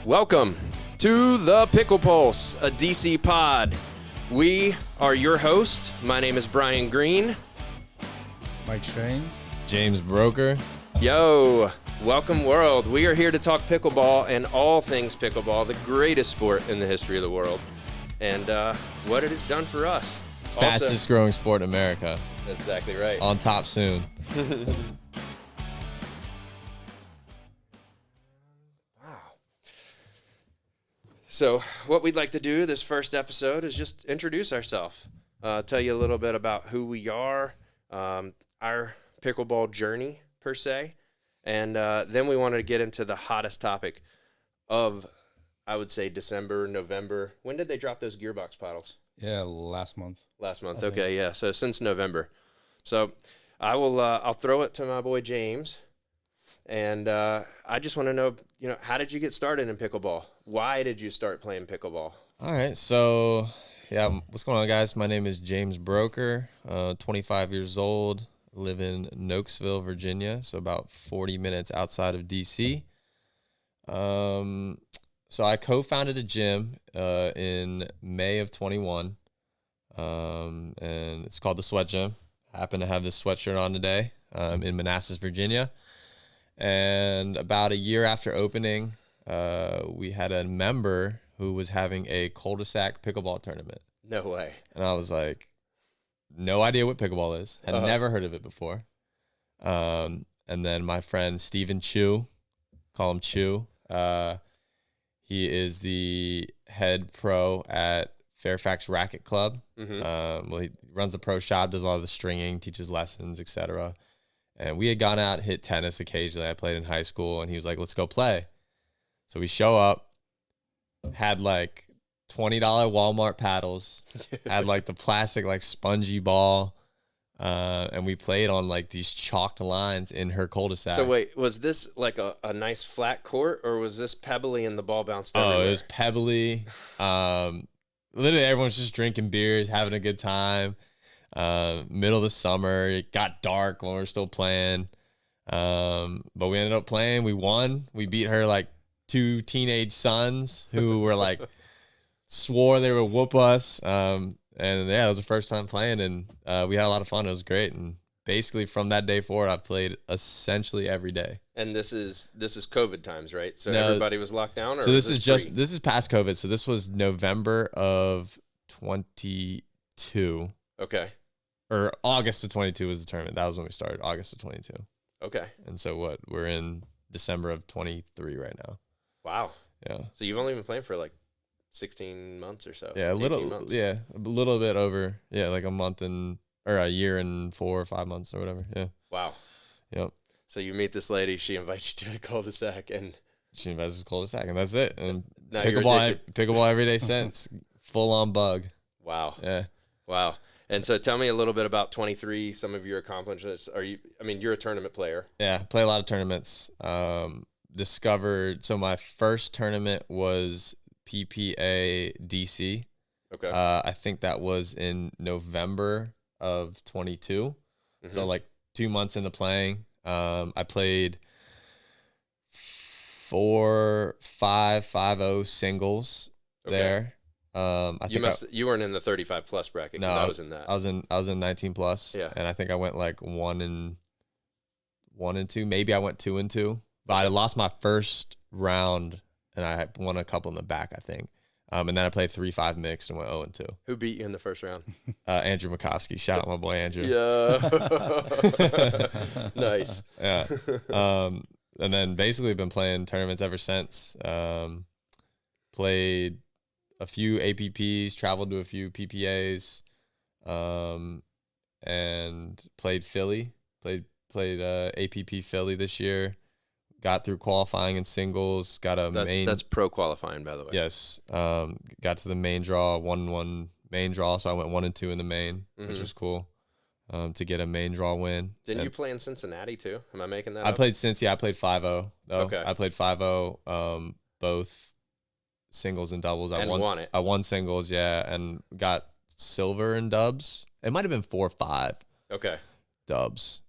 welcome to the Pickle Pulse, a DC pod. We are your host. My name is Brian Green. Mike Train. James Broker. Yo, welcome world. We are here to talk pickleball and all things pickleball, the greatest sport in the history of the world, and what it has done for us. Fastest growing sport in America. That's exactly right. On top soon. So what we'd like to do this first episode is just introduce ourselves, tell you a little bit about who we are, our pickleball journey per se, and then we wanted to get into the hottest topic of, I would say, December, November. When did they drop those gearbox paddles? Yeah, last month. Last month, okay, yeah. So since November. So I'll throw it to my boy James. And I just want to know, how did you get started in pickleball? Why did you start playing pickleball? All right. So, yeah, what's going on, guys? My name is James Broker, 25 years old, live in Nokesville, Virginia, so about 40 minutes outside of D.C. So I co-founded a gym in May of 21, and it's called the Sweat Gym. I happen to have this sweatshirt on today in Manassas, Virginia. And about a year after opening, we had a member who was having a cul-de-sac pickleball tournament. No way. And I was like, no idea what pickleball is. Had never heard of it before. And then my friend Steven Chu, call him Chu. He is the head pro at Fairfax Racket Club. Mm-hmm. He runs the pro shop, does a lot of the stringing, teaches lessons, etc. And we had gone out and hit tennis occasionally. I played in high school, and he was like, let's go play. So we show up, had like $20 Walmart paddles, had like the plastic like spongy ball, and we played on like these chalked lines in her cul-de-sac. So wait, was this like a nice flat court, or was this pebbly and the ball bounced everywhere? Oh, it was pebbly. Literally everyone's just drinking beers, having a good time. Middle of the summer, it got dark when we were still playing. But we ended up playing. We won. We beat her like two teenage sons who were like swore they would whoop us. And yeah, it was the first time playing, and we had a lot of fun. It was great. And basically from that day forward, I've played essentially every day. And this is COVID times, right? So no, everybody was locked down, or so this is past COVID. So this was November of 22. Okay. Or August of 22 was the tournament. That was when we started, August of 22. Okay. And so we're in December of 23 right now. Wow. Yeah. So you've only been playing for like 16 months or so. Yeah, a little bit over. Yeah, like a year and 4 or 5 months or whatever. Yeah. Wow. Yep. So you meet this lady, she invites you to the cul-de-sac, and she invites us to the cul-de-sac, and that's it. And now pickleball every day since. Full on bug. Wow. Yeah. Wow. And so tell me a little bit about 23, some of your accomplishments. You're a tournament player. Yeah, play a lot of tournaments. So my first tournament was PPA DC. Okay. I think that was in November of 22. Mm-hmm. So like 2 months into playing, I played 4-5-5-0 singles there. You weren't in the 35 plus bracket. No, I was in that. I was in 19 plus. Yeah. And I think I went like 1-2. Maybe I went 2-2. But I lost my first round, and I won a couple in the back, I think. And then I played 3-5 mixed and went 0-2. Who beat you in the first round? Andrew Makovsky. Shout out my boy Andrew. Yeah. Nice. Yeah. And then basically been playing tournaments ever since. Played a few APPs, traveled to a few PPAs, and played Philly. Played APP Philly this year. Got through qualifying in singles. That's pro qualifying, by the way. Yes. Got to the main draw. Won main draw, so I went 1-2 in the main, which was cool. To get a main draw win. Didn't you play in Cincinnati too? Am I making that up? I played Cincy. I played 5-0 though. Okay. I played 5-0. Both singles and doubles. I won it. I won singles, yeah, and got silver in dubs. It might have been 4-5. Okay. Dubs.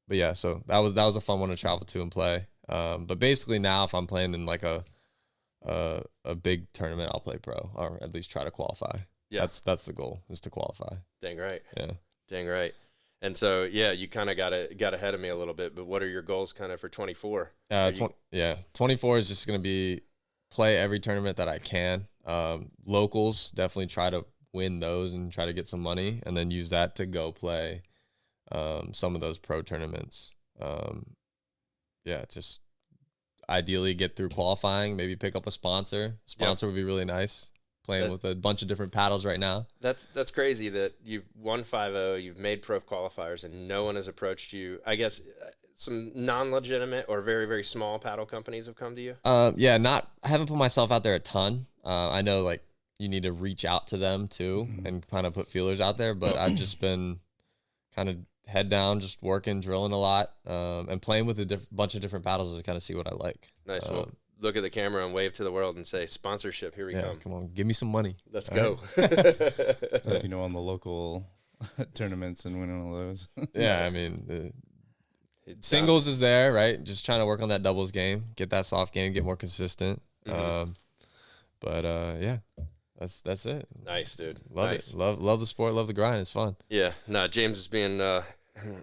But yeah, so that was a fun one to travel to and play. But basically now, if I'm playing in like a a big tournament, I'll play pro, or at least try to qualify. Yeah. That's the goal, is to qualify. Dang right. Yeah. Dang right. And so, yeah, you kind of got ahead of me a little bit, but what are your goals kind of for 24? 24 is just going to be play every tournament that I can. Locals, definitely try to win those and try to get some money, and then use that to go play some of those pro tournaments. Just ideally get through qualifying, maybe pick up a sponsor. Sponsor would be really nice. Playing with a bunch of different paddles right now. That's crazy that you've won 5-0, you've made pro qualifiers, and no one has approached you. I guess some non-legitimate or very, very small paddle companies have come to you? I haven't put myself out there a ton. I know like you need to reach out to them too and kind of put feelers out there, but I've just been kind of head down, just working, drilling a lot, and playing with a bunch of different paddles to kind of see what I like. Nice. Well, look at the camera and wave to the world and say, sponsorship, here we come. Come on, give me some money. Let's go. Right. On the local tournaments and winning all those. Yeah, I mean, singles is there, right? Just trying to work on that doubles game, get that soft game, get more consistent. That's it. Nice, dude. Love it. Love the sport. Love the grind. It's fun. Yeah. No, James is being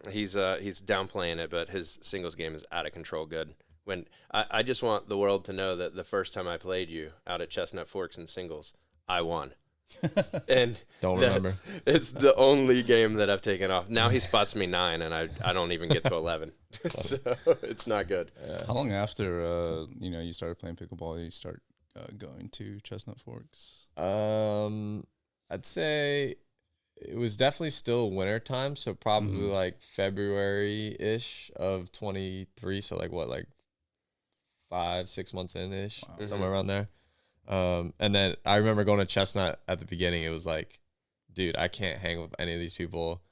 he's downplaying it, but his singles game is out of control good. When I just want the world to know that the first time I played you out at Chestnut Forks in singles, I won. And don't remember. It's the only game that I've taken off. Now he spots me 9, and I don't even get to 11. So it's not good. Yeah. How long after you started playing pickleball, you start going to Chestnut Forks? I'd say it was definitely still winter time, so probably like February-ish of 23. So like 5-6 months in ish, somewhere around there. And then I remember going to Chestnut at the beginning. It was like, dude, I can't hang with any of these people.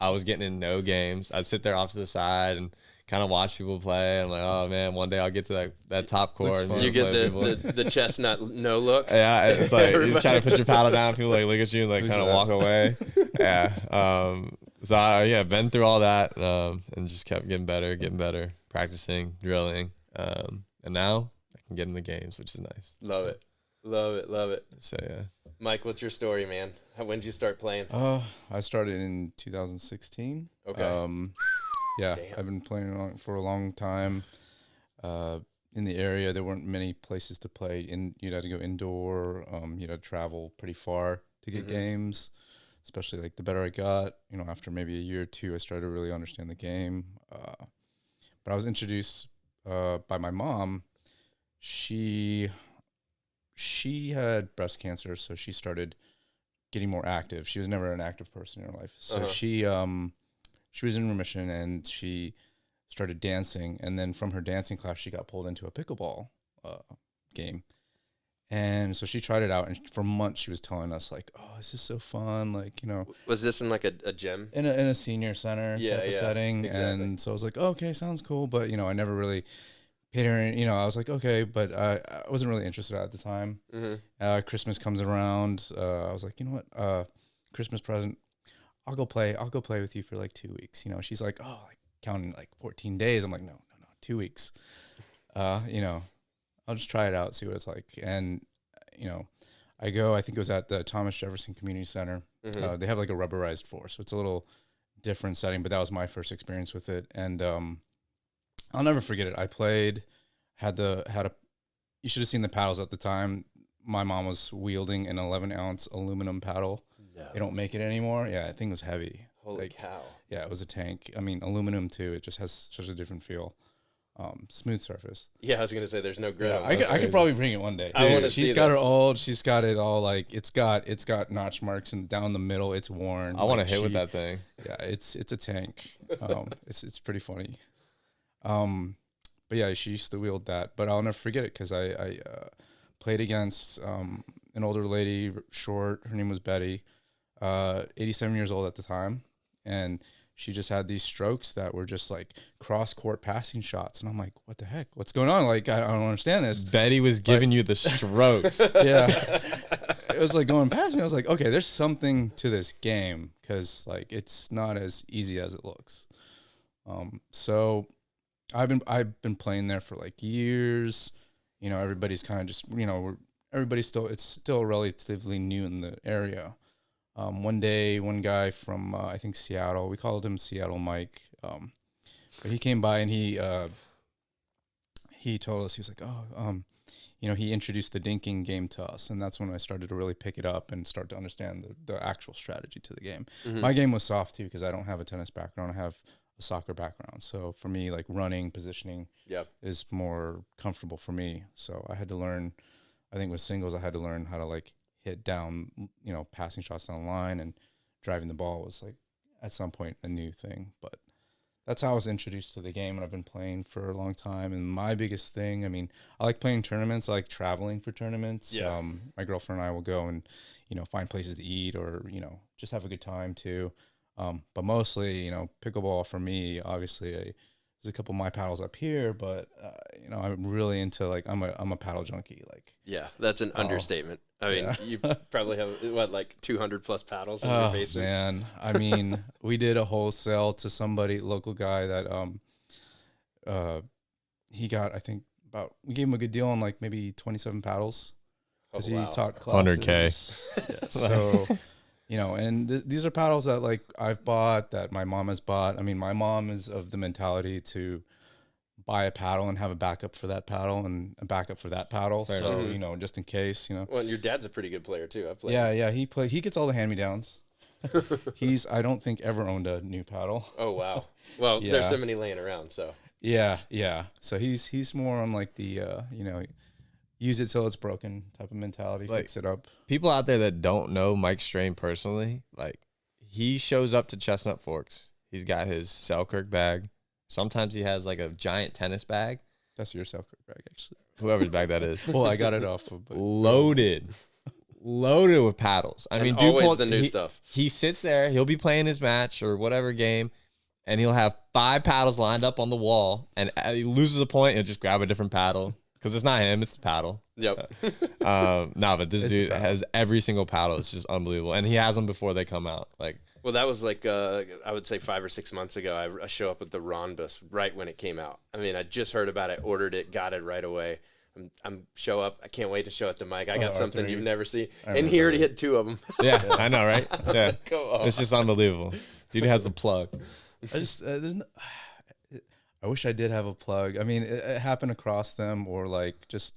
I was getting in no games. I'd sit there off to the side and kind of watch people play. I'm like, oh man, one day I'll get to that top court. And you get the Chestnut no look. Yeah, it's like you're trying to put your paddle down. People like look at you and like kind of walk away. Yeah. So I've been through all that and just kept getting better, practicing, drilling. And now I can get in the games, which is nice. Love it. So yeah. Mike, what's your story, man? When did you start playing? I started in 2016. Okay. Yeah, damn. I've been playing for a long time. In the area, there weren't many places to play. You'd have to go indoor. You'd have to travel pretty far to get games. Especially like the better I got, after maybe a year or two, I started to really understand the game. But I was introduced by my mom. She had breast cancer, so she started getting more active. She was never an active person in her life, so she was in remission, and she started dancing. And then from her dancing class, she got pulled into a pickleball game. And so she tried it out, and for months she was telling us like, "Oh, this is so fun!" Like, Was this in like a gym? In a senior center type of setting? Exactly. And so I was like, oh, "Okay, sounds cool," but I never really paid her. I was like, "Okay," but I wasn't really interested at the time. Christmas comes around. I was like, "You know what? Christmas present. I'll go play with you for like 2 weeks." She's like, "Oh, like counting like 14 days." I'm like, "No, 2 weeks." I'll just try it out, see what it's like. And, I think it was at the Thomas Jefferson Community Center. They have like a rubberized floor, so it's a little different setting, but that was my first experience with it. And I'll never forget it. I played, you should have seen the paddles at the time. My mom was wielding an 11-ounce aluminum paddle. No. They don't make it anymore. Yeah, I think it was heavy. Holy cow. Yeah, it was a tank. I mean, aluminum too. It just has such a different feel. Smooth surface. Yeah, I was gonna say there's no grit. I could probably bring it one day. I want to see. She's got it all like it's got notch marks, and down the middle it's worn. I want to hit with that thing. Yeah, it's a tank. It's pretty funny. But yeah, she used to wield that. But I'll never forget it because I played against an older lady, short. Her name was Betty, 87 years old at the time, and she just had these strokes that were just like cross-court passing shots. And I'm like, what the heck? What's going on? Like, I don't understand this. Betty was giving you the strokes. Yeah. It was like going past me. I was like, okay, there's something to this game because like it's not as easy as it looks. So I've been playing there for like years. everybody's kind of just, it's still relatively new in the area. One day, one guy from, I think Seattle, we called him Seattle Mike. But he came by and he told us, he was like, he introduced the dinking game to us. And that's when I started to really pick it up and start to understand the actual strategy to the game. Mm-hmm. My game was soft too, because I don't have a tennis background. I have a soccer background. So for me, like running, positioning is more comfortable for me. So I had to learn, I think with singles, I had to learn how to like hit down, passing shots down the line, and driving the ball was like at some point a new thing. But that's how I was introduced to the game, and I've been playing for a long time. And my biggest thing, I like playing tournaments. I like traveling for tournaments. Yeah. My girlfriend and I will go and, find places to eat or, just have a good time too. But mostly, pickleball for me, obviously, there's a couple of my paddles up here, but, I'm really into like, I'm a paddle junkie. Like, yeah, that's an understatement. I mean, you probably have like 200 plus paddles in your basement. Man, we did a wholesale to somebody, local guy that he got, I think we gave him a good deal on like maybe 27 paddles because he taught classes. 100K. Yeah, so and these are paddles that like I've bought, that my mom has bought. I mean, my mom is of the mentality to buy a paddle and have a backup for that paddle and a backup for that paddle. Fair So, enough. just in case, Well, and your dad's a pretty good player too. I played. Yeah, he gets all the hand-me-downs. I don't think ever owned a new paddle. Oh, wow. Well, there's so many laying around, so. Yeah. So he's more on like the, use it till it's broken type of mentality, Like, fix it up. People out there that don't know Mike Strain personally, like he shows up to Chestnut Forks. He's got his Selkirk bag. Sometimes he has like a giant tennis bag. That's your Selkirk bag, actually. Whoever's bag that is. Well, I got it off of. Loaded with paddles. I mean, dude, always the new stuff. He sits there. He'll be playing his match or whatever game, and he'll have 5 paddles lined up on the wall. And he loses a point, he'll just grab a different paddle because it's not him; it's the paddle. Yep. But this dude has every single paddle. It's just unbelievable, and he has them before they come out. Like, well, that was like I would say 5 or 6 months ago. I show up at the Ron bus right when it came out. I mean, I just heard about it, ordered it, got it right away. I'm show up. I can't wait to show it to Mike. I got something you've never seen, and he already hit 2 of them. Yeah, I know, right? Yeah, Come on. It's just unbelievable. Dude has the plug. I just I wish I did have a plug. I mean, it happened across them, or like just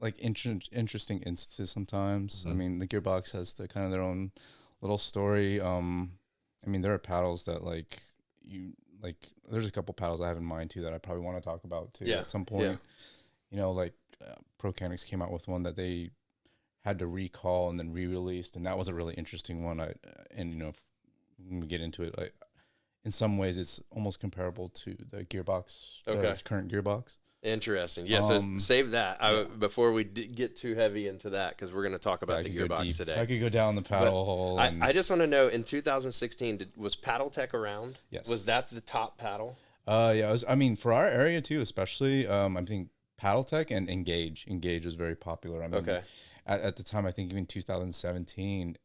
like interesting instances sometimes. Mm-hmm. I mean, the Gearbox has the kind of their own little story. I mean, there are paddles that like there's a couple paddles I have in mind too that I probably want to talk about too at some point. Yeah. Like Procanics came out with one that they had to recall and then re-released, and that was a really interesting one. When we get into it, like in some ways it's almost comparable to the Gearbox, current Gearbox. Interesting. Yeah, so save that before we get too heavy into that, because we're going to talk about the Gearbox today. I could go down the paddle hole. I just want to know, in 2016, was Paddle Tech around? Yes. Was that the top paddle? Yeah, it was, I mean, for our area too, especially, I think Paddle Tech and Engage. Engage was very popular. I mean, at the time, I think even 2017,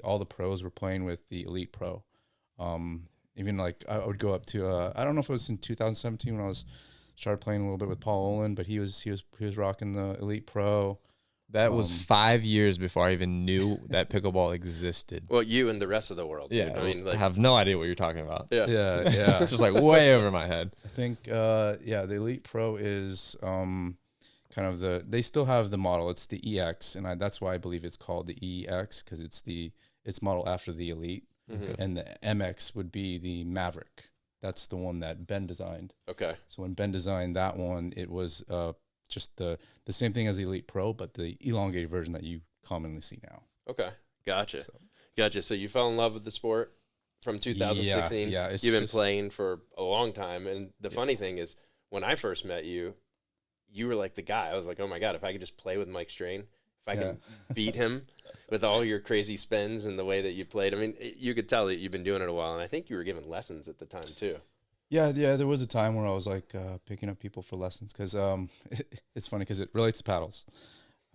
all the pros were playing with the Elite Pro. Even like I would go up to, I don't know if it was in 2017 when I started playing a little bit with Paul Olin, but he was rocking the Elite Pro. That was 5 years before I even knew that pickleball existed. Well, you and the rest of the world. Yeah, dude. I mean, like, I have no idea what you're talking about. Yeah. It's just like way over my head. I think, the Elite Pro is kind of they still have the model. It's the EX, and that's why I believe it's called the EX, because it's modeled after the Elite, and the MX would be the Maverick. That's the one that Ben designed. Okay. So when Ben designed that one, it was just the same thing as the Elite Pro, but the elongated version that you commonly see now. Okay. Gotcha. So you fell in love with the sport from 2016. Yeah. You've been playing for a long time. And the funny thing is, when I first met you, you were like the guy. I was like, oh my God, if I could just play with Mike Strain, if I can beat him with all your crazy spins and the way that you played. I mean, you could tell that you've been doing it a while. And I think you were giving lessons at the time too. Yeah, there was a time where I was like picking up people for lessons, because it's funny because it relates to paddles.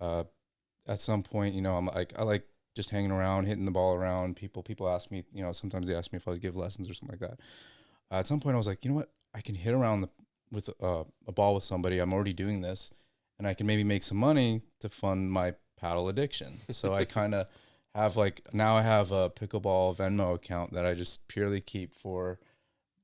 At some point, I like just hanging around, hitting the ball around. People ask me, sometimes they ask me if I would give lessons or something like that. At some point, I was like, you know what? I can hit around with a ball with somebody, I'm already doing this, and I can maybe make some money to fund my paddle addiction. So I kind of have now I have a pickleball Venmo account that I just purely keep for,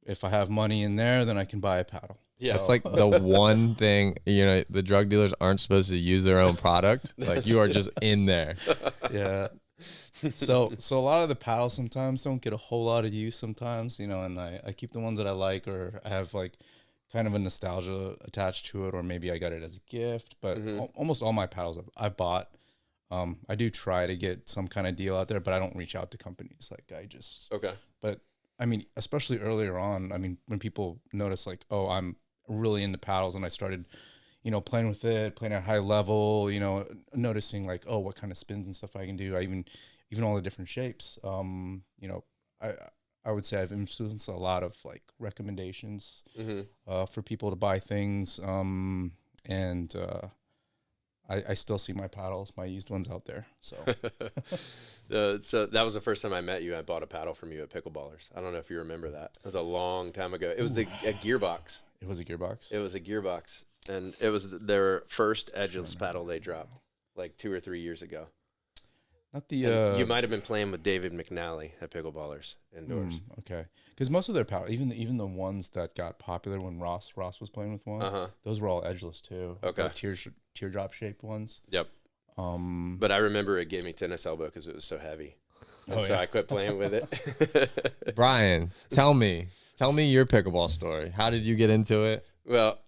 if I have money in there, then I can buy a paddle. Yeah, It's like the one thing, the drug dealers aren't supposed to use their own product. Like you are just in there. Yeah. So a lot of the paddles sometimes don't get a whole lot of use sometimes, and I keep the ones that I like, or I have kind of a nostalgia attached to it, or maybe I got it as a gift. But almost all my paddles I bought. I do try to get some kind of deal out there, but I don't reach out to companies. Okay. But I mean, especially earlier on, I mean, when people notice oh, I'm really into paddles, and I started, playing with it, playing at a high level, noticing oh, what kind of spins and stuff I can do. I even all the different shapes. I would say I've influenced a lot of recommendations for people to buy things. And I still see my paddles, my used ones out there. So, so that was the first time I met you. I bought a paddle from you at Pickleballers. I don't know if you remember that. It was a long time ago. It was a gearbox. It was a gearbox. It was a gearbox, and it was their first edgeless paddle they dropped 2 or 3 years ago. Not the. You might have been playing with David McNally at Pickleballers indoors. Okay, because most of their paddle, even the ones that got popular when Ross was playing with one, those were all edgeless too. Okay, teardrop shaped ones. Yep. But I remember it gave me tennis elbow because it was so heavy, and so I quit playing with it. Brian, tell me your pickleball story. How did you get into it? Well,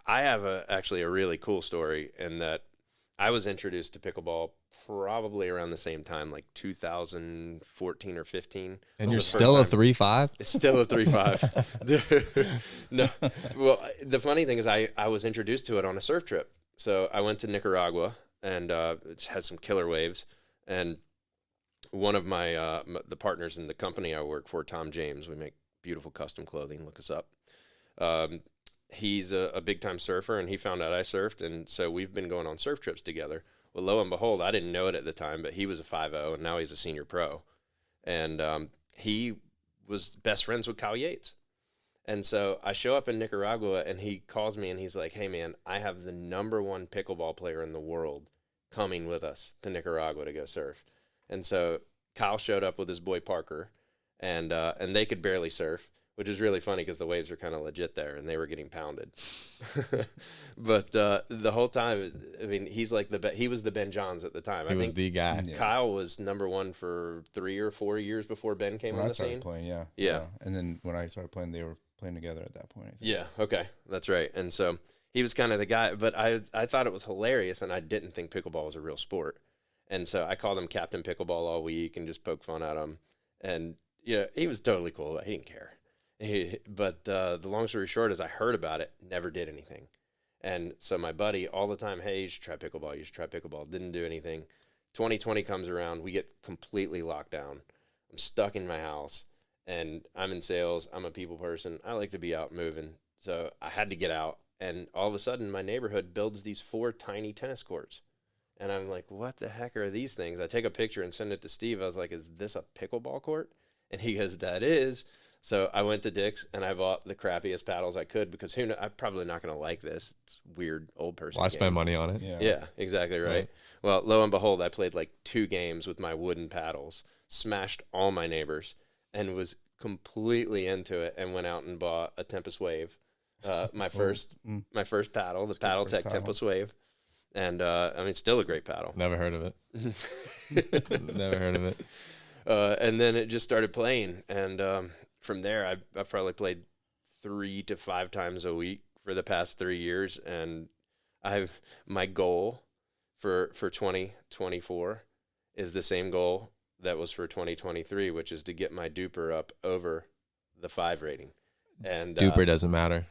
I have actually a really cool story in that I was introduced to pickleball probably around the same time, 2014 or 15. And you're still a 3.5? It's still a 3.5. No. Well, the funny thing is I was introduced to it on a surf trip. So I went to Nicaragua and it had some killer waves. And one of my the partners in the company I work for, Tom James, we make beautiful custom clothing. Look us up. He's a big-time surfer, and he found out I surfed. And so we've been going on surf trips together. Well, lo and behold, I didn't know it at the time, but he was a 5.0, and now he's a senior pro. And he was best friends with Kyle Yates. And so I show up in Nicaragua, and he calls me, and he's like, hey, man, I have the #1 pickleball player in the world coming with us to Nicaragua to go surf. And so Kyle showed up with his boy Parker, and they could barely surf, which is really funny because the waves are kind of legit there, and they were getting pounded. But the whole time, I mean, he was the Ben Johns at the time. He was the guy. Kyle was #1 for 3 or 4 years before Ben came on the scene. Playing, yeah. And then when I started playing, they were playing together at that point, I think. Yeah, okay, that's right. And so he was kind of the guy, but I thought it was hilarious, and I didn't think pickleball was a real sport. And so I called him Captain Pickleball all week and just poke fun at him. And he was totally cool. He didn't care. But the long story short is I heard about it, never did anything. And so my buddy all the time, hey, you should try pickleball. Didn't do anything. 2020 comes around. We get completely locked down. I'm stuck in my house, and I'm in sales. I'm a people person. I like to be out moving. So I had to get out. And all of a sudden, my neighborhood builds these 4 tiny tennis courts. And I'm like, what the heck are these things? I take a picture and send it to Steve. I was like, is this a pickleball court? And he goes, that is. So I went to Dick's and I bought the crappiest paddles I could because I'm probably not going to like this. It's weird old person. Why spend money on it? Yeah, exactly right. Well, lo and behold, I played 2 games with my wooden paddles, smashed all my neighbors, and was completely into it and went out and bought a Tempest Wave, my first paddle, the Paddle Tech Tempest Wave. And I mean, still a great paddle. Never heard of it. Never heard of it. And then it just started playing, and from there, I've probably played 3 to 5 times a week for the past 3 years, and my goal for 2024 is the same goal that was for 2023, which is to get my duper up over the 5 rating. And duper doesn't matter.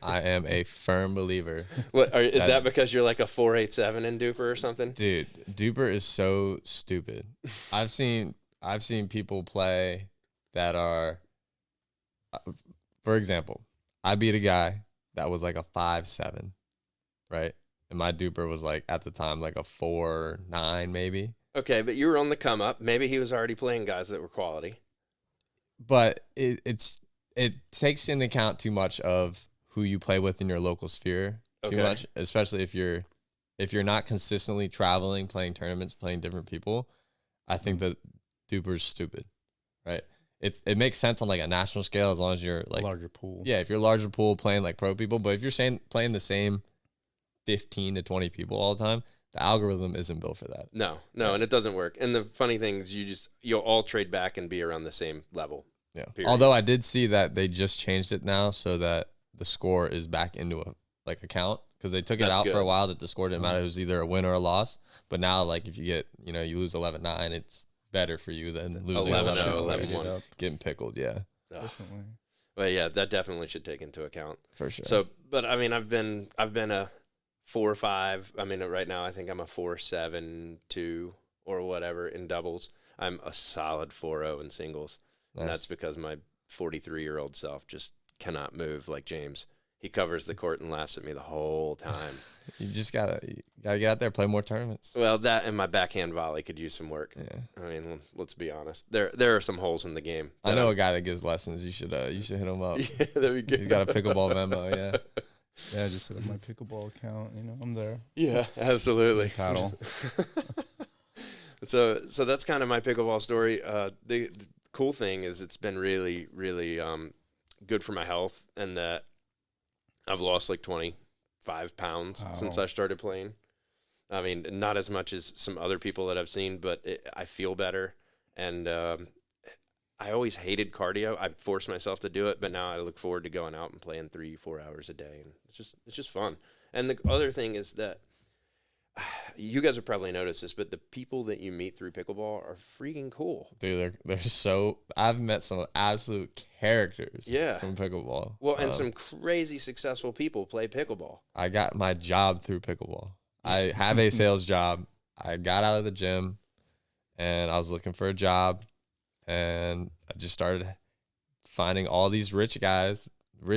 I am a firm believer. Is that because you're like a 4.87 in duper or something? Dude, duper is so stupid. I've seen people play that are, for example, I beat a guy that was like a 5.7, right? And my duper was at the time a 4.9 maybe. Okay, but you were on the come up. Maybe he was already playing guys that were quality. But it takes into account too much of who you play with in your local sphere too much, especially if you're not consistently traveling, playing tournaments, playing different people. I think that Duper's stupid, right? It makes sense on like a national scale as long as you're like larger pool. Yeah, if you're larger pool playing like pro people, but if you're playing the same 15 to 20 people all the time, the algorithm isn't built for that. No, and it doesn't work. And the funny thing is you'll all trade back and be around the same level. Yeah. Period. Although I did see that they just changed it now so that the score is back into a like account, because they took it out for a while that the score didn't matter. It was either a win or a loss. But now, like, if you get, you lose 11-9, it's better for you than losing 11-0, 11-1. Getting pickled, yeah. Definitely. Well, yeah, that definitely should take into account. For sure. So, but I mean, I've been a 4-5. I mean, right now I think I'm a 4-7-2 or whatever in doubles. I'm a solid 4-0 in singles. Nice. And that's because my 43-year-old self just cannot move like James. He covers the court and laughs at me the whole time. You just gotta get out there, play more tournaments. Well, that and my backhand volley could use some work. Yeah. I mean, let's be honest. There are some holes in the game. I know a guy that gives lessons. You should hit him up. Yeah, that'd be good. He's got a pickleball memo. Yeah. Yeah, just hit up my pickleball account. I'm there. Yeah, absolutely. Paddle. So that's kind of my pickleball story. The cool thing is it's been really, really good for my health, and that I've lost like 25 pounds since I started playing. I mean, not as much as some other people that I've seen, but I feel better. And I always hated cardio. I forced myself to do it, but now I look forward to going out and playing 3-4 hours a day. And it's just fun. And the other thing is that you guys have probably noticed this, but the people that you meet through pickleball are freaking cool. Dude, they're so... I've met some absolute characters from pickleball. Well, and some crazy successful people play pickleball. I got my job through pickleball. I have a sales job. I got out of the gym, and I was looking for a job, and I just started finding all these rich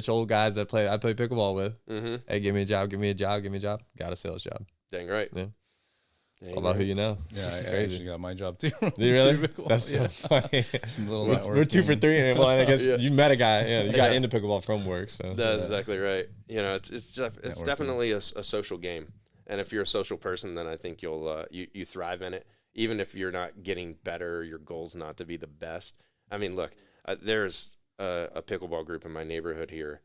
old guys that I play pickleball with. Mm-hmm. Hey, give me a job. Got a sales job. Dang right. Yeah. All about who you know. Yeah, I actually got my job too. Did you really? That's so funny. We're 2 for 3, and I guess you met a guy. Yeah, you got into pickleball from work. So that's exactly right. It's definitely a social game, and if you're a social person, then I think you'll you thrive in it. Even if you're not getting better, your goal's not to be the best. I mean, look, there's a pickleball group in my neighborhood here,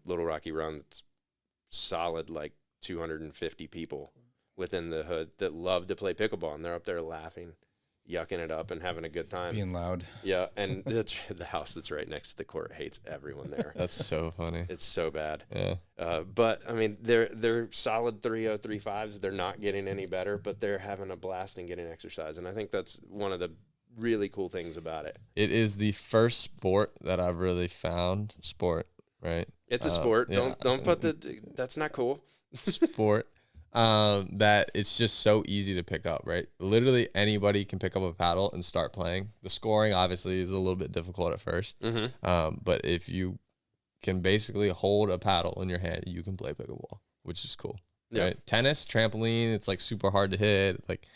Little Rocky Run. That's solid, like 250 people within the hood that love to play pickleball, and they're up there laughing, yucking it up, and having a good time. Being loud. Yeah, and that's the house that's right next to the court hates everyone there. That's so funny. It's so bad. Yeah. But I mean, they're solid 3-0, 3-5s. They're not getting any better, but they're having a blast and getting exercise, and I think that's one of the really cool things about it. It is the first sport that I've really found right? It's a sport. Yeah. Don't put that's not cool. Sport. That it's just so easy to pick up, right? Literally anybody can pick up a paddle and start playing. The scoring obviously is a little bit difficult at first, but if you can basically hold a paddle in your hand, you can play pickleball, which is cool. Yeah. Right? Tennis, trampoline, it's like super hard to hit. Like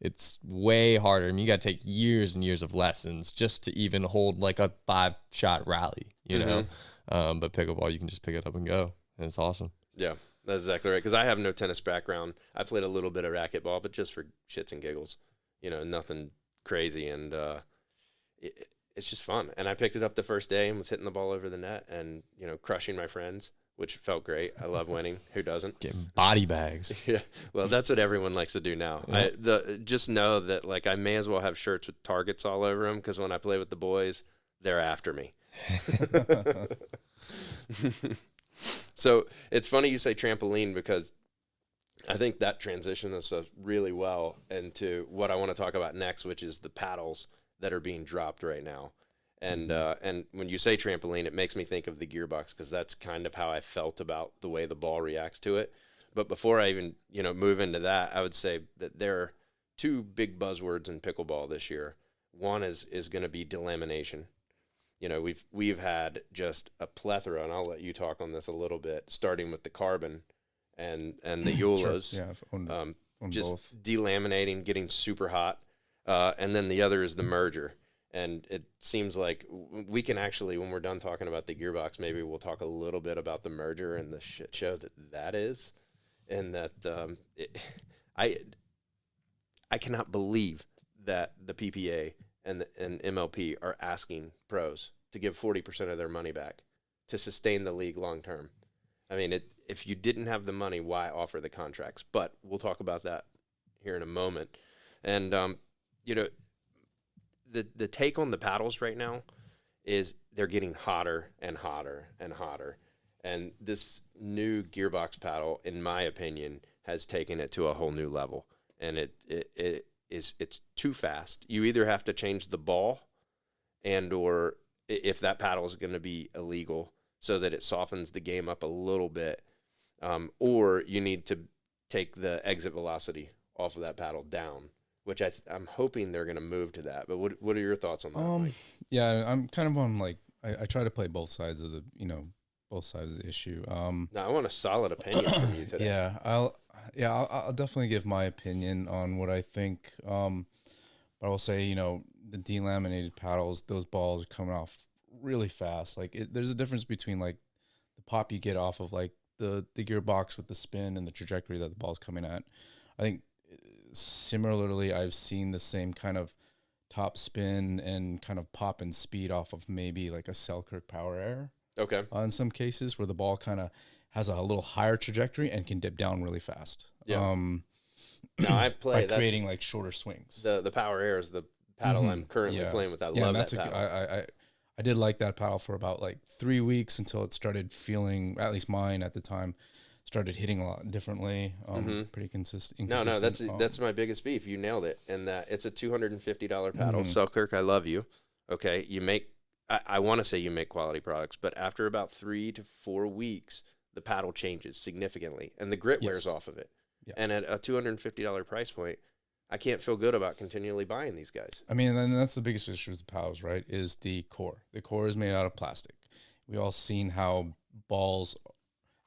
it's way harder. I mean, you got to take years and years of lessons just to even hold like a 5-shot rally, you know? But pickleball, you can just pick it up and go, and it's awesome. Yeah. That's exactly right, because I have no tennis background. I played a little bit of racquetball, but just for shits and giggles, nothing crazy, and it's just fun. And I picked it up the first day and was hitting the ball over the net and, crushing my friends, which felt great. I love winning. Who doesn't? Getting body bags. Yeah, well, that's what everyone likes to do now. Yeah. Just know that, like, I may as well have shirts with targets all over them, because when I play with the boys, they're after me. So it's funny you say trampoline, because I think that transitions us really well into what I want to talk about next, which is the paddles that are being dropped right now. And and when you say trampoline, it makes me think of the gearbox, because that's kind of how I felt about the way the ball reacts to it. But before I even move into that, I would say that there are 2 big buzzwords in pickleball this year. One is going to be delamination. We've had just a plethora, and I'll let you talk on this a little bit, starting with the carbon and the Eulas. Sure. Yeah, just both. Delaminating, getting super hot. And then the other is the merger. And it seems like we can actually, when we're done talking about the gearbox, maybe we'll talk a little bit about the merger and the shit show that is. And that I I cannot believe that the PPA and MLP are asking pros to give 40% of their money back to sustain the league long term. I mean, if you didn't have the money, why offer the contracts? But we'll talk about that here in a moment. And you know, the take on the paddles right now is they're getting hotter and hotter and hotter. And this new gearbox paddle, in my opinion, has taken it to a whole new level. And it's too fast. You either have to change the ball, and or if that paddle is going to be illegal, so that it softens the game up a little bit, or you need to take the exit velocity off of that paddle down, which I'm hoping they're going to move to that. But what are your thoughts on that, Mike? Yeah, I'm kind of on like I try to play both sides of the both sides of the issue. Now I want a solid opinion from you today. Yeah, I'll definitely give my opinion on what I think. But I will say, the delaminated paddles, those balls are coming off really fast. Like there's a difference between like the pop you get off of like the gearbox with the spin and the trajectory that the ball's coming at. I think similarly, I've seen the same kind of top spin and kind of pop and speed off of maybe like a Selkirk Power Air. Okay. In some cases where the ball kind of has a little higher trajectory and can dip down really fast. Yeah. Now I've played by creating like shorter swings. The Power Air is the paddle I'm currently playing with. I love that paddle. I did like that paddle for about like 3 weeks until it started feeling, at least mine at the time, started hitting a lot differently. Pretty consistent. No, that's my biggest beef. You nailed it. And that it's a $250 paddle. Selkirk, I love you. Okay, I want to say you make quality products, but after about 3 to 4 weeks, the paddle changes significantly, and the grit wears off of it. Yeah. And at a $250 price point, I can't feel good about continually buying these guys. I mean, and that's the biggest issue with the paddles, right? Is the core. The core is made out of plastic. We all seen how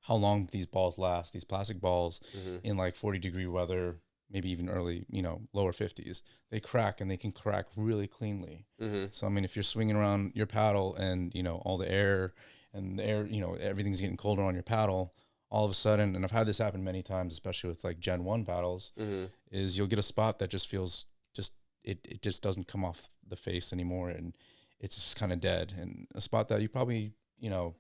long these balls last. These plastic balls in like 40-degree weather, maybe even early, lower 50s, they crack, and they can crack really cleanly. So, I mean, if you're swinging around your paddle and, all the air, everything's getting colder on your paddle, all of a sudden, and I've had this happen many times, especially with like Gen 1 paddles, is you'll get a spot that just feels it just doesn't come off the face anymore, and it's just kind of dead. And a spot that you probably, you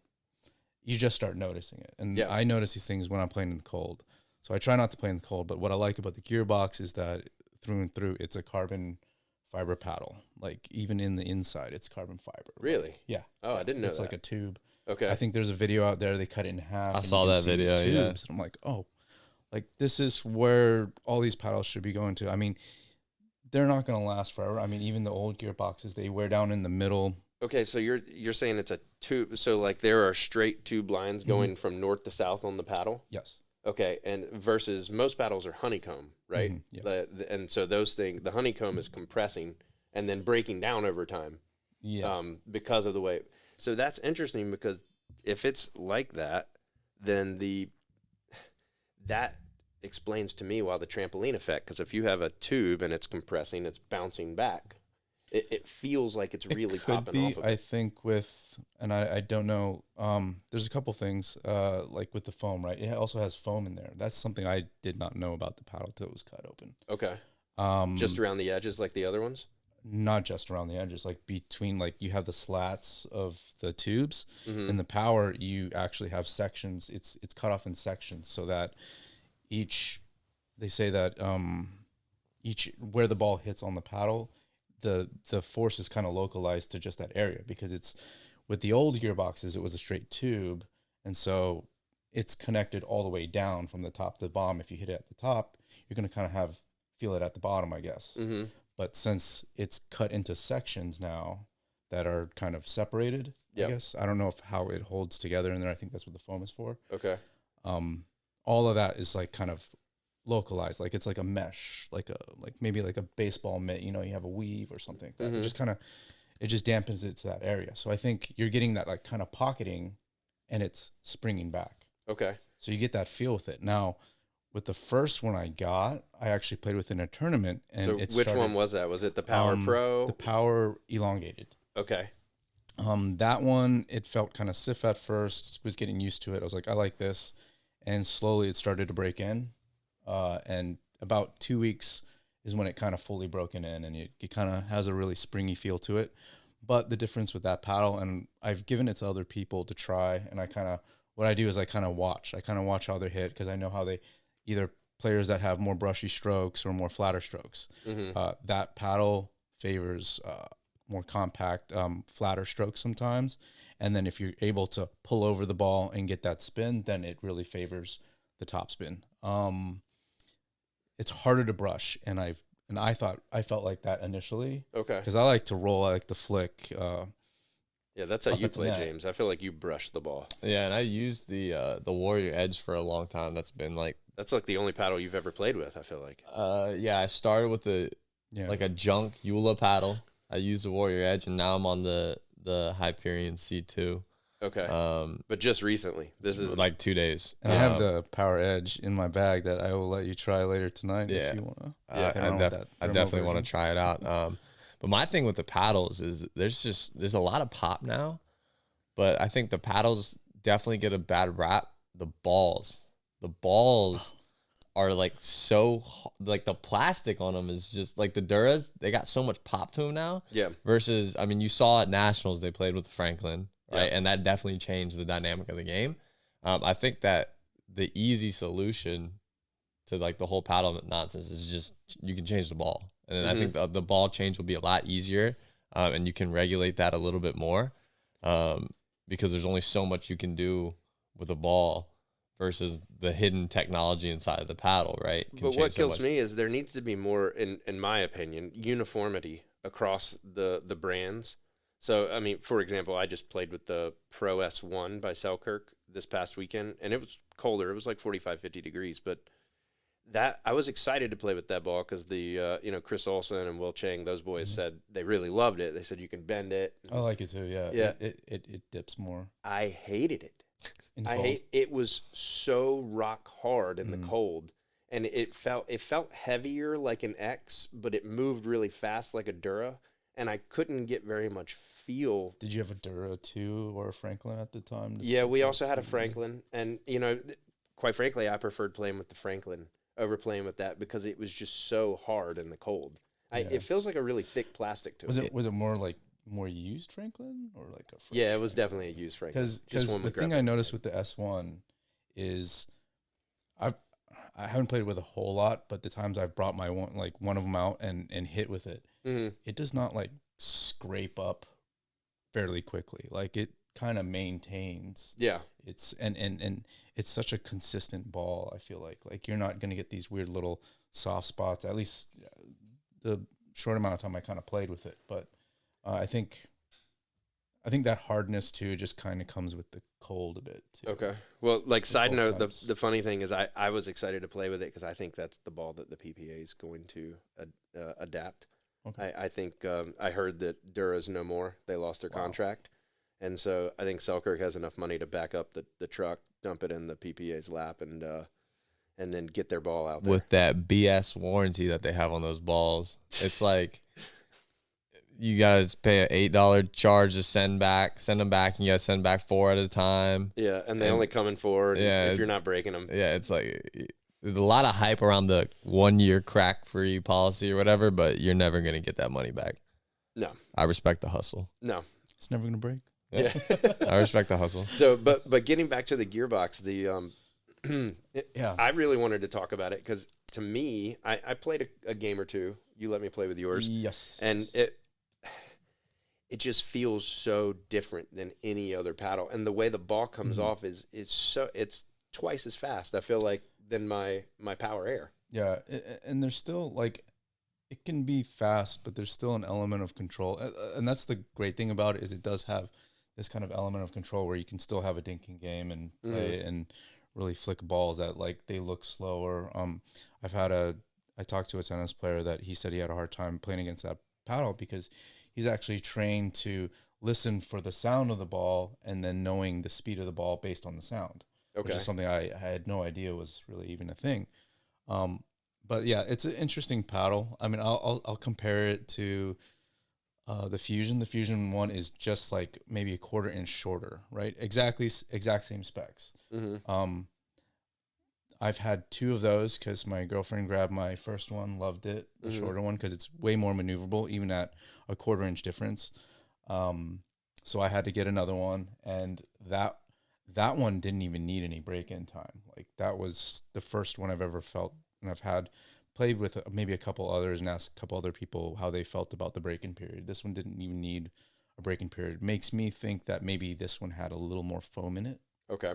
just start noticing it. And I notice these things when I'm playing in the cold. So I try not to play in the cold, but what I like about the gearbox is that through and through, it's a carbon fiber paddle. Like even in the inside, it's carbon fiber. Really? Like, yeah. Oh, I didn't know it's that. It's like a tube. Okay. I think there's a video out there. They cut it in half. I saw that video. Tubes, yeah. And I'm like, oh, like this is where all these paddles should be going to. I mean, they're not going to last forever. I mean, even the old gearboxes, they wear down in the middle. Okay, so you're saying it's a tube. So like there are straight tube lines going from north to south on the paddle? Yes. Okay, and versus most paddles are honeycomb, right? Yes. And so those things, the honeycomb is compressing and then breaking down over time. Yeah. Because of the way. So that's interesting, because if it's like that, then that explains to me why the trampoline effect. Because if you have a tube and it's compressing, it's bouncing back. It feels like it's really popping off of it. I think and I don't know, there's a couple things, like with the foam, right? It also has foam in there. That's something I did not know about the paddle till it was cut open. Okay. Just around the edges like the other ones? Not just around the edges, like between, like you have the slats of the tubes. In the power, you actually have sections. It's cut off in sections so that they say that where the ball hits on the paddle, the force is kind of localized to just that area, because it's with the old gearboxes, it was a straight tube. And so it's connected all the way down from the top to the bottom. If you hit it at the top, you're going to kind of feel it at the bottom, I guess. But since it's cut into sections now that are kind of separated, I guess, I don't know how it holds together in there. I think that's what the foam is for. Okay. All of that is like kind of localized, like it's like a mesh, like maybe like a baseball mitt, you have a weave or something. It just dampens it to that area. So I think you're getting that like kind of pocketing, and it's springing back. Okay. So you get that feel with it. Now, with the first one I got, I actually played within a tournament. And So which one was that? Was it the Power Pro? The Power Elongated. Okay. That one, it felt kind of stiff at first, was getting used to it. I was like, I like this. And slowly it started to break in. And about 2 weeks is when it kind of fully broken in, and it kind of has a really springy feel to it. But the difference with that paddle, and I've given it to other people to try, and what I do is I kind of watch how they hit, because I know how they, either players that have more brushy strokes or more flatter strokes. That paddle favors more compact, flatter strokes sometimes. And then if you're able to pull over the ball and get that spin, then it really favors the top spin. It's harder to brush, and I felt like that initially. Okay. Because I like to roll, I like to flick. Yeah, that's how you play, James. I feel like you brush the ball. Yeah, and I used the Warrior Edge for a long time. That's like the only paddle you've ever played with, I feel like. Yeah, I started with like a junk Eula paddle. I used the Warrior Edge, and now I'm on the Hyperion C2. Okay. But just recently. This is like 2 days. And I have the Power Edge in my bag that I will let you try later tonight if you want to. I definitely want to try it out. But my thing with the paddles is there's a lot of pop now, but I think the paddles definitely get a bad rap. The balls are like like the plastic on them is just like the Duras. They got so much pop to them now. Yeah. Versus, I mean, you saw at Nationals they played with the Franklin, right? Yeah. And that definitely changed the dynamic of the game. I think that the easy solution to like the whole paddle nonsense is just you can change the ball, and then I think the ball change will be a lot easier, and you can regulate that a little bit more, because there's only so much you can do with a ball versus the hidden technology inside of the paddle, right? But what kills me is there needs to be more, in my opinion, uniformity across the brands. So, I mean, for example, I just played with the Pro S1 by Selkirk this past weekend, and it was colder. It was like 45, 50 degrees, but that I was excited to play with that ball because Chris Olsen and Will Chang, those boys said they really loved it. They said you can bend it. I like it too. Yeah. Yeah. It dips more. I hated it. It was so rock hard in the cold, and it felt heavier like an X, but it moved really fast like a Dura, and I couldn't get very much feel. Did you have a Dura too or a Franklin at the time? Yeah, we also had a Franklin, and quite frankly, I preferred playing with the Franklin over playing with that because it was just so hard in the cold. It feels like a really thick plastic to it. Was it more like more used Franklin or like a fresh? Yeah, it was definitely a used Franklin. Because the thing I noticed with the S1 is I haven't played with a whole lot, but the times I've brought one of them out and hit with it, it does not like scrape up fairly quickly. Like it kind of maintains. Yeah. It's and it's such a consistent ball. I feel like you're not going to get these weird little soft spots. At least the short amount of time I kind of played with it, but I think that hardness too just kind of comes with the cold a bit too. Okay. Well, like side note, the funny thing is I was excited to play with it because I think that's the ball that the PPA is going to adapt. Okay. I think I heard that Dura's no more. They lost their contract. And so I think Selkirk has enough money to back up the truck, dump it in the PPA's lap, and then get their ball out there. With that BS warranty that they have on those balls, it's like you guys pay an $8 charge to send them back, and you guys send back 4 at a time. Yeah, and they only come in 4 if you're not breaking them. Yeah, it's like there's a lot of hype around the 1-year crack-free policy or whatever, but you're never going to get that money back. No. I respect the hustle. No. It's never going to break. Yeah. I respect the hustle. So, but getting back to the gearbox, I really wanted to talk about it because to me, I played a game or two. You let me play with yours. Yes. And it just feels so different than any other paddle. And the way the ball comes off is it's twice as fast, I feel like, than my Power Air. Yeah. And there's still like, it can be fast, but there's still an element of control. And that's the great thing about it is it does have this kind of element of control where you can still have a dinking game and play and really flick balls that like they look slower. I talked to a tennis player that he said he had a hard time playing against that paddle because he's actually trained to listen for the sound of the ball and then knowing the speed of the ball based on the sound, which is something I had no idea was really even a thing. But yeah, it's an interesting paddle. I mean, I'll compare it to the Fusion. The Fusion one is just like maybe a quarter inch shorter, right? Exact same specs. Um, I've had two of those because my girlfriend grabbed my first one, loved it, the shorter one, because it's way more maneuverable, even at a quarter inch difference. So I had to get another one, and that one didn't even need any break-in time. Like that was the first one I've ever felt, and I've had played with maybe a couple others and asked a couple other people how they felt about the break-in period. This one didn't even need a break-in period. Makes me think that maybe this one had a little more foam in it. Okay.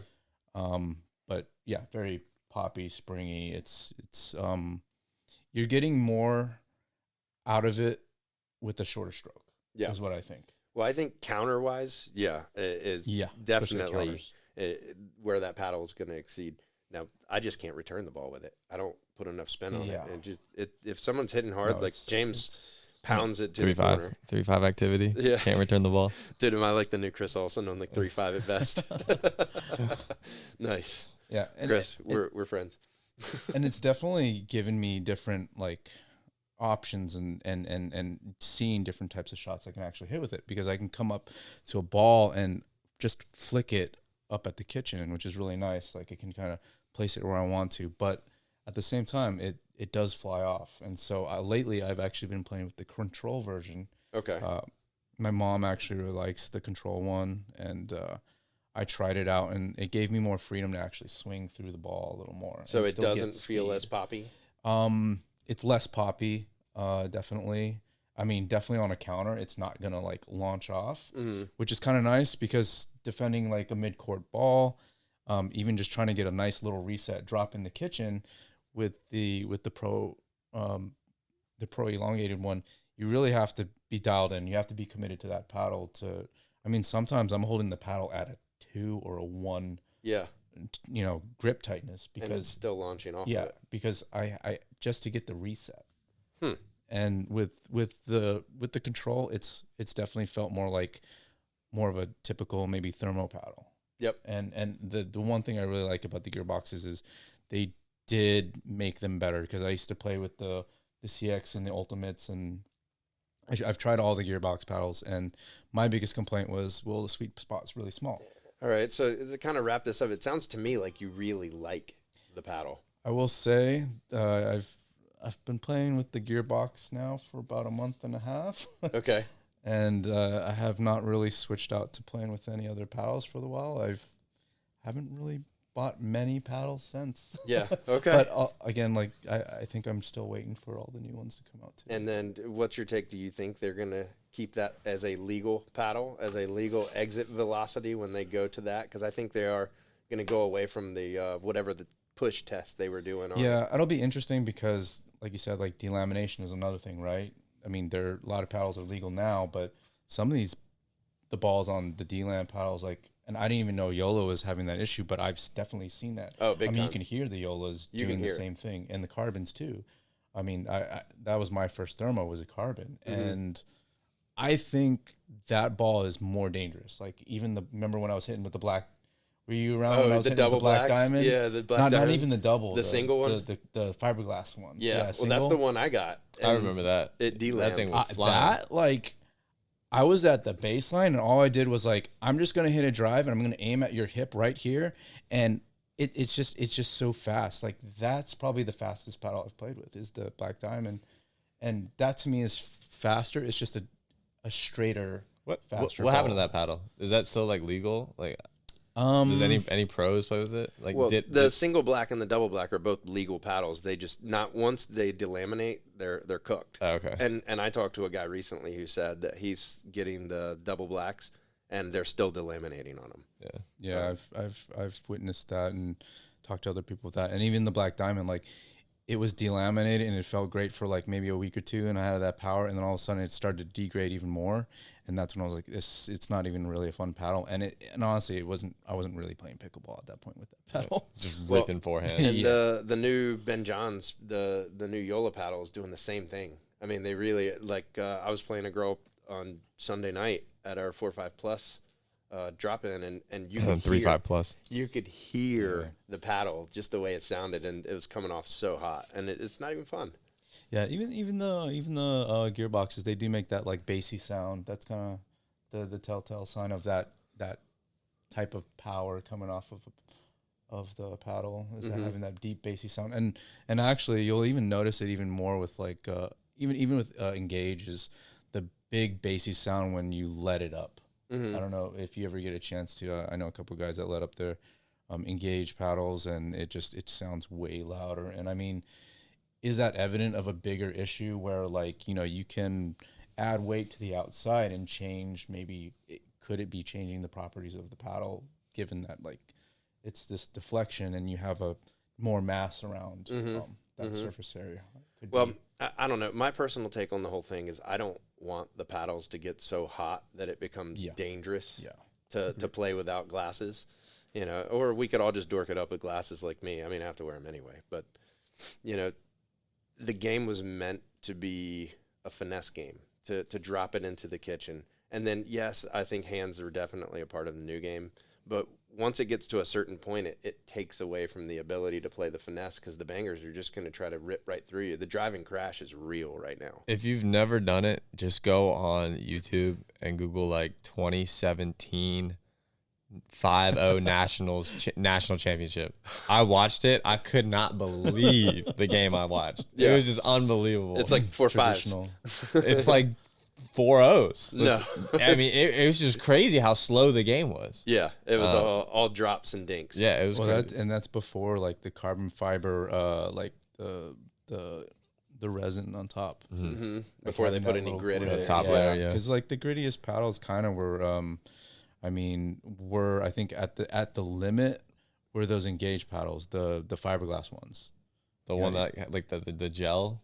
But yeah, very poppy, springy. It's you're getting more out of it with a shorter stroke. Yeah. Is what I think. Well, I think counter-wise, is definitely where that paddle is going to exceed. Now, I just can't return the ball with it. I don't put enough spin on it. And if someone's hitting hard, like James pounds it to the corner. 3-5 activity. Yeah. Can't return the ball. Dude, am I like the new Chris Olsen on like 3-5 at best? Nice. Yeah. And Chris, we're friends. And it's definitely given me different like options and seeing different types of shots I can actually hit with it, because I can come up to a ball and just flick it up at the kitchen, which is really nice. Like I can kind of place it where I want to, but at the same time, it does fly off. And so lately I've actually been playing with the control version. Okay. My mom actually really likes the control one, and I tried it out, and it gave me more freedom to actually swing through the ball a little more. So it doesn't feel as poppy? It's less poppy, definitely. I mean, definitely on a counter, it's not going to like launch off, which is kind of nice, because defending like a mid-court ball, even just trying to get a nice little reset drop in the kitchen with the pro elongated one, you really have to be dialed in. You have to be committed to that paddle I mean, sometimes I'm holding the paddle at a 2 or a 1, grip tightness, because and it's still launching off. Yeah, of it. because I just to get the reset. And with the control, it's definitely felt more of a typical maybe thermo paddle. Yep. And the one thing I really like about the gearboxes is they did make them better, because I used to play with the CX and the Ultimates, and I've tried all the gearbox paddles, and my biggest complaint was, well, the sweet spot's really small. All right, so to kind of wrap this up, it sounds to me like you really like the paddle. I will say I've been playing with the gearbox now for about a month and a half. Okay. And I have not really switched out to playing with any other paddles for the while. Haven't really bought many paddles since. Yeah. Okay. But again, like I think I'm still waiting for all the new ones to come out too. And then, what's your take? Do you think they're gonna keep that as a legal paddle, as a legal exit velocity when they go to that? Because I think they are gonna go away from the whatever the push test they were doing on. Yeah, it'll be interesting, because, like you said, like delamination is another thing, right? I mean, a lot of paddles are legal now, but some of the balls on the delam paddles, like, and I didn't even know YOLO was having that issue, but I've definitely seen that. Oh, big time. You can hear the YOLOs doing the same thing, and the carbons too. I mean, I that was my first thermo, was a carbon, and I think that ball is more dangerous. Like, even remember when I was hitting with the black. Were you around when I was hitting with the black diamond? Yeah, the black diamond. Not even the double. The single one? The fiberglass one. Yeah, well, that's the one I got. I remember that. It delammed. That thing was flying. I was at the baseline, and all I did was like, I'm just gonna hit a drive, and I'm gonna aim at your hip right here, and it's just so fast. Like, that's probably the fastest paddle I've played with, is the black diamond, and that to me is faster. It's just a straighter, faster. What happened to that paddle? Is that still like legal? Like, does any pros play with it? Like, well, the single black and the double black are both legal paddles. They just not once they delaminate, they're cooked. Oh, okay. And I talked to a guy recently who said that he's getting the double blacks and they're still delaminating on them. Yeah. I've witnessed that and talked to other people with that, and even the black diamond, like, it was delaminated and it felt great for like maybe a week or two, and I had that power, and then all of a sudden it started to degrade even more. And that's when I was like, it's not even really a fun paddle. And honestly, I wasn't really playing pickleball at that point with that paddle. Just ripping forehand. And the new Ben Johns, the new Yola paddle is doing the same thing. I mean, they really, like, I was playing a girl on Sunday night at our 4-5 plus drop in, and you could 3.5 plus. You could hear the paddle just the way it sounded, and it was coming off so hot, and it's not even fun. Yeah, even the gearboxes, they do make that like bassy sound. That's kind of the telltale sign of that type of power coming off of the paddle, is that having that deep bassy sound. And actually you'll even notice it even more with like even with Engage, is the big bassy sound when you let it up. I don't know if you ever get a chance to. I know a couple of guys that let up their Engage paddles, and it sounds way louder. And I mean, is that evident of a bigger issue where, like, you can add weight to the outside and change? Maybe could it be changing the properties of the paddle, given that like it's this deflection and you have a more mass around that surface area? I don't know. My personal take on the whole thing is I don't want the paddles to get so hot that it becomes dangerous to play without glasses, or we could all just dork it up with glasses like me. I mean, I have to wear them anyway, but the game was meant to be a finesse game, to drop it into the kitchen. And then, yes, I think hands are definitely a part of the new game, but once it gets to a certain point, it takes away from the ability to play the finesse, because the bangers are just going to try to rip right through you. The driving crash is real right now. If you've never done it, just go on YouTube and Google like 2017 5-0 national championship. I watched it. I could not believe the game I watched. It was just unbelievable. It's like 4-5. It's like 4-0s. No. I mean, it was just crazy how slow the game was. Yeah, it was all drops and dinks. Yeah, it was crazy. That's before like the carbon fiber, like the resin on top. Before they put any grit in the the top layer. Yeah, because like the grittiest paddles kind of were, I think at the limit were those Engage paddles, the fiberglass ones. The one that like the gel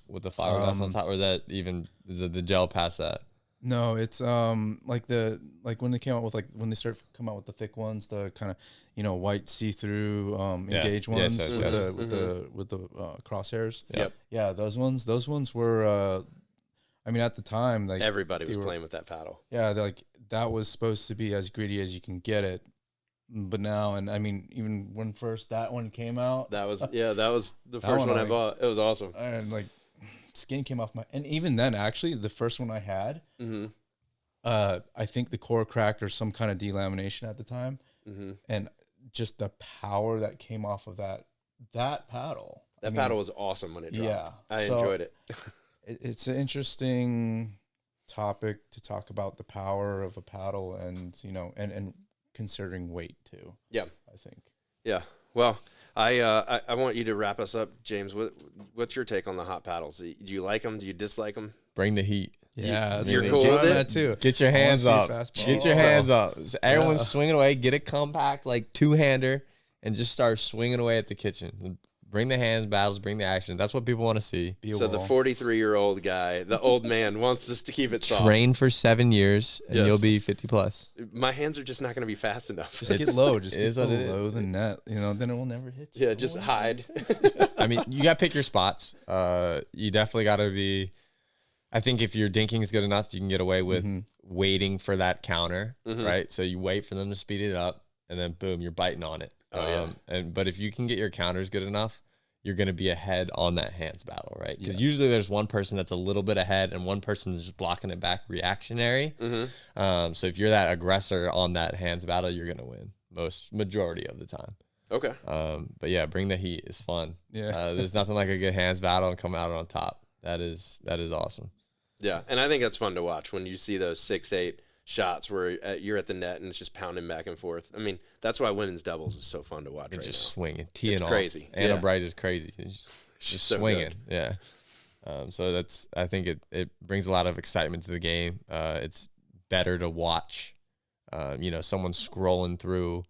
with the fiberglass on top, or that even is it the gel past that? No, it's like when they came out with when they started come out with the thick ones, the kind of white see-through Engage ones with the crosshairs. Yep. Yeah, those ones were at the time, like everybody was playing with that paddle. Yeah, that was supposed to be as gritty as you can get it. But now, and I mean, even when first that one came out, that was the first one I bought. It was awesome. And like skin came off and even then, actually, the first one I had, I think the core cracked or some kind of delamination at the time, and just the power that came off of that paddle. That paddle was awesome when it dropped. Yeah, I enjoyed it. It's an interesting topic to talk about, the power of a paddle, and and considering weight too. Yeah, I think. Yeah. Well, I want you to wrap us up, James. What's your take on the hot paddles? Do you like them? Do you dislike them? Bring the heat. Yeah, you're cool with it too. Get your hands up. Get your hands up. Everyone's swinging away. Get a compact like two-hander and just start swinging away at the kitchen. Bring the hands battles. Bring the action. That's what people want to see. So the 43-year-old guy, the old man, wants us to keep it soft. Train for 7 years and you'll be 50 plus. My hands are just not going to be fast enough. Just get low. Just get below the net. Then it will never hit you. Yeah, just hide. I mean, you got to pick your spots. You definitely got to be. I think if your dinking is good enough, you can get away with waiting for that counter, right? So you wait for them to speed it up, and then boom, you're biting on it. But if you can get your counters good enough, you're going to be ahead on that hands battle, right? Because usually there's one person that's a little bit ahead and one person is just blocking it back reactionary. So if you're that aggressor on that hands battle, you're going to win majority of the time. Okay. But yeah, bring the heat. It's fun. Yeah. There's nothing like a good hands battle and come out on top. That is awesome. Yeah, and I think that's fun to watch when you see those 6-8 shots where you're at the net and it's just pounding back and forth. I mean, that's why women's doubles is so fun to watch. And right just now. Swinging, teeing off. Crazy. Anna Bright is crazy. She's so swinging. good. Yeah. So I think it brings a lot of excitement to the game. It's better to watch. Someone scrolling through,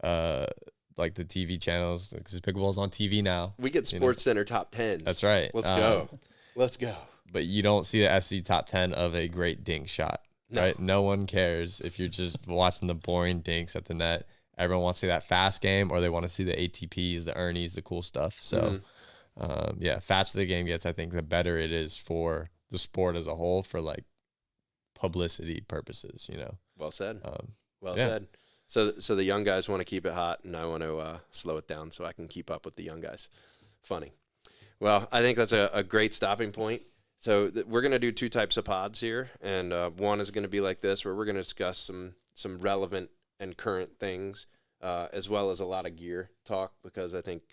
like the TV channels, because pickleball's on TV now. We get Sports Center top 10s. That's right. Let's go. Let's go. But you don't see the SC top 10 of a great dink shot. No. Right? No one cares if you're just watching the boring dinks at the net. Everyone wants to see that fast game, or they want to see the ATPs, the Ernies, the cool stuff. So, faster the game gets, I think the better it is for the sport as a whole, for like publicity purposes, Well said. Well yeah. said. So the young guys want to keep it hot, and I want to slow it down so I can keep up with the young guys. Funny. Well, I think that's a great stopping point. So we're going to do 2 types of pods here, and one is going to be like this, where we're going to discuss some relevant and current things, as well as a lot of gear talk, because I think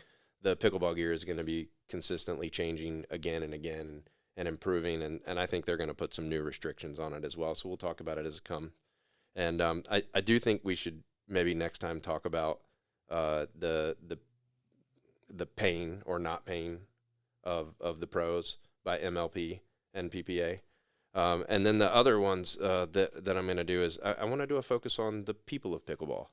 the pickleball gear is going to be consistently changing again and again and improving, and I think they're going to put some new restrictions on it as well. So we'll talk about it as it comes. And I do think we should maybe next time talk about the pain or not pain of the pros by MLP and PPA. And then the other ones that I'm going to do is I want to do a focus on the people of pickleball.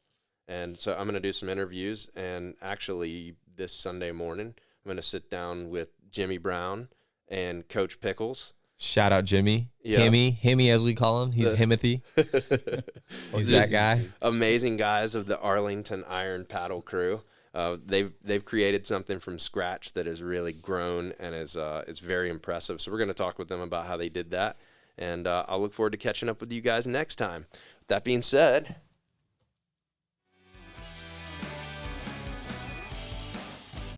And so I'm going to do some interviews, and actually this Sunday morning, I'm going to sit down with Jimmy Brown and Coach Pickles. Shout out Jimmy. Yeah. Himmy as we call him. He's Himothy. He's that guy. Amazing guys of the Arlington Iron Paddle crew. They've created something from scratch that has really grown and is very impressive. So we're going to talk with them about how they did that, and I'll look forward to catching up with you guys next time. That being said,